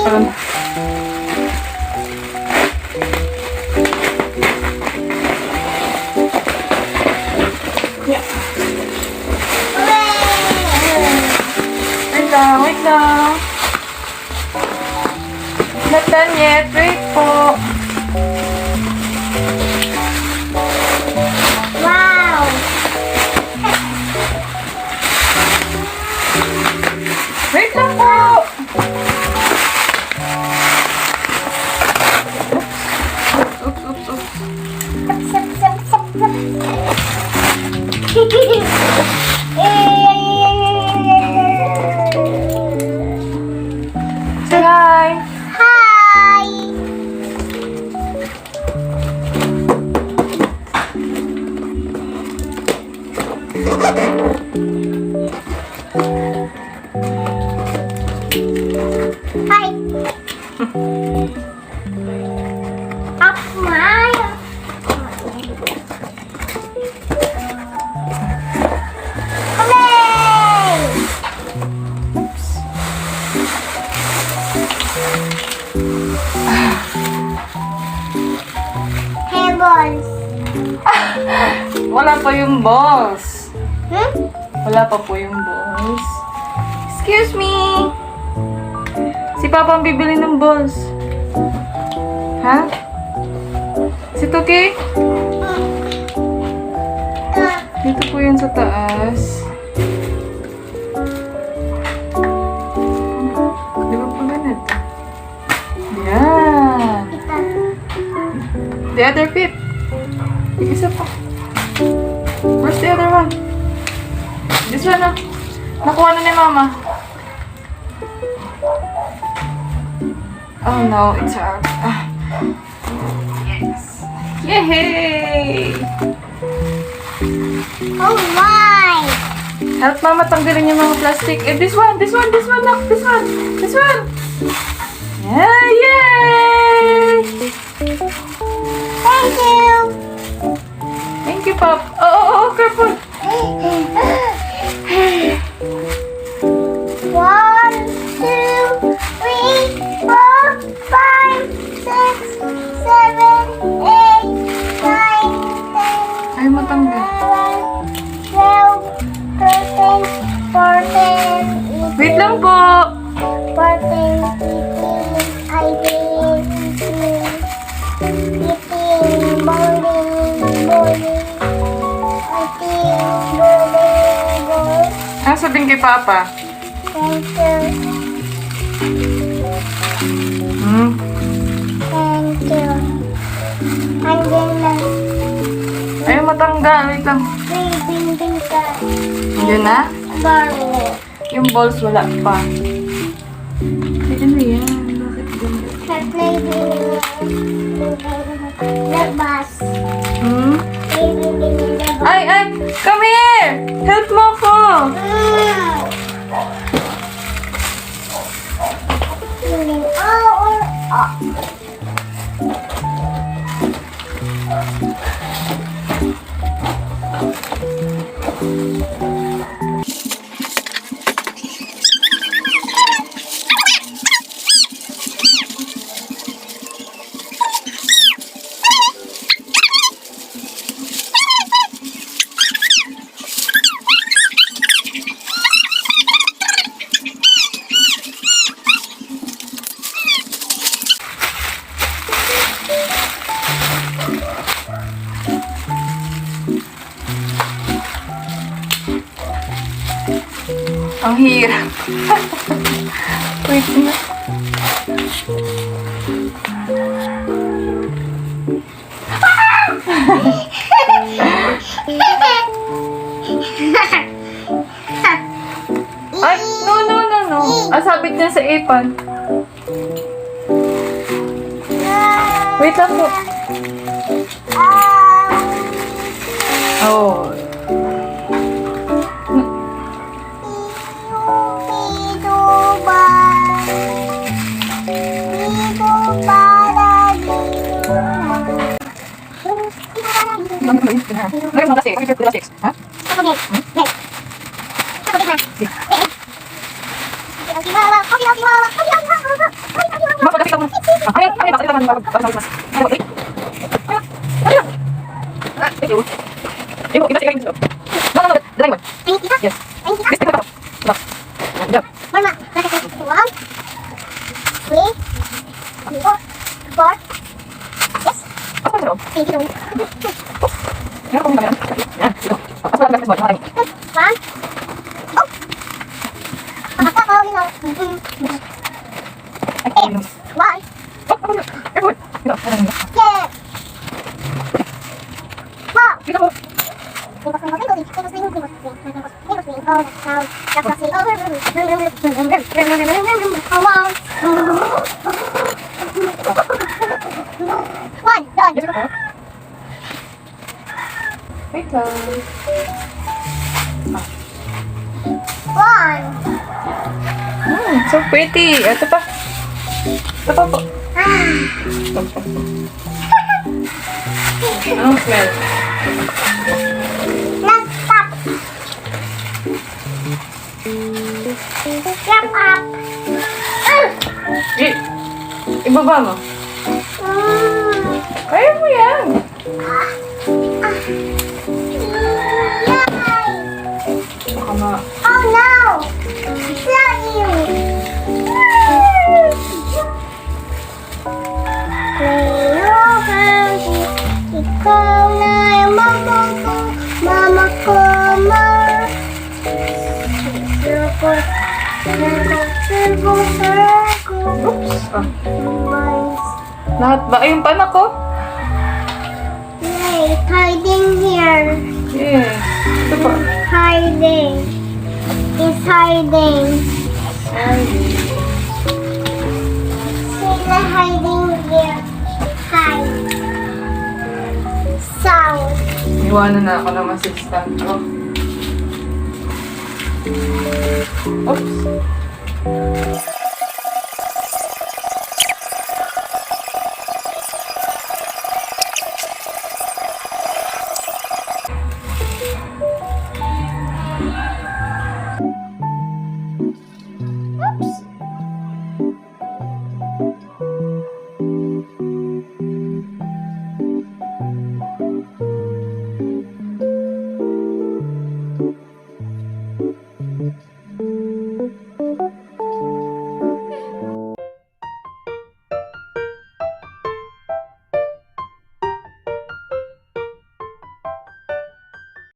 Parang... Yeah. Wait lang, wait lang. Not done yet. Wait po. Wow! Wait lang po. Oops, oops, oops. Sap, sap, sap, sap. Say hi. Hi! Hi! Up smile! Hooray! Hey, balls. Wala pa yung balls. Hmm? Wala pa po yung balls. Excuse me. Si Papa ang bibili ng balls. Ha? Si Tuki? Dito po yun sa taas. Di ba pa ganito? Yan. The other feet. Yung isa pa. Where's the other one? This one na. Nakuha na ni Mama. Oh no, it's out. Ah. Yes. Yay! Oh my! Help Mama tanggalin yung mga plastic. Eh, this one, look, this one. Yeah, yay! Thank you! Thank you, Pop. Oh, careful. 1, 2, 3, 4, 5, 6, 7, 8, 9, 10, Ay, matanggal. 11, 12, 13, 14, 15, Wait lang po. 14, 15, 18, 15, bowling, 18, bowling. Ano sabihin kay Papa? Thank you, thank you. Andyan na, Ay, matanggal. Wait lang. bing ka. Yun na? Bowling. Yung balls wala pa. Ay, ano yan? Bakit ganito? Play the bus. Hmm? Play the bus. Ay! Come here! Help mo ko! Ang hirap. Wait na. Ay, no. Asabit niya sa ipan. Wait lang po. Oh. Ha? Thank you. Ibu, kita sih kayak No, no, no, the line one. Thank you. Yes. Thank you. This, this, no. Yeah. Mama, one, three, four, four. Yes. Apa sih, Om? Thank you. Ya, kamu kamera. Ya, itu. Apa sih, buat orang? One. Oh. Apa kau ini? One. Oh, apa sih? Good. Itu, ada ini. Yeah. Wow. Kita mau. One, done. Yes, ako. Wait lang. One. So pretty. Ito pa. Ito pa po. Ito pa. Anong smell? Let's stop. Jump up. Eh, ibaba mo. Kaya mo yan. Baka ma... Oh no! It's not you! Ikaw na yung mama ko, Oops. Ah. Lahat ba? Ayun pa na ko. Yeah, it's hiding here. Yeah. Ito pa. Hiding. It's hiding. Sila hiding here. Hide. Sound. Iwanan na ako ng assistant ko. Oops.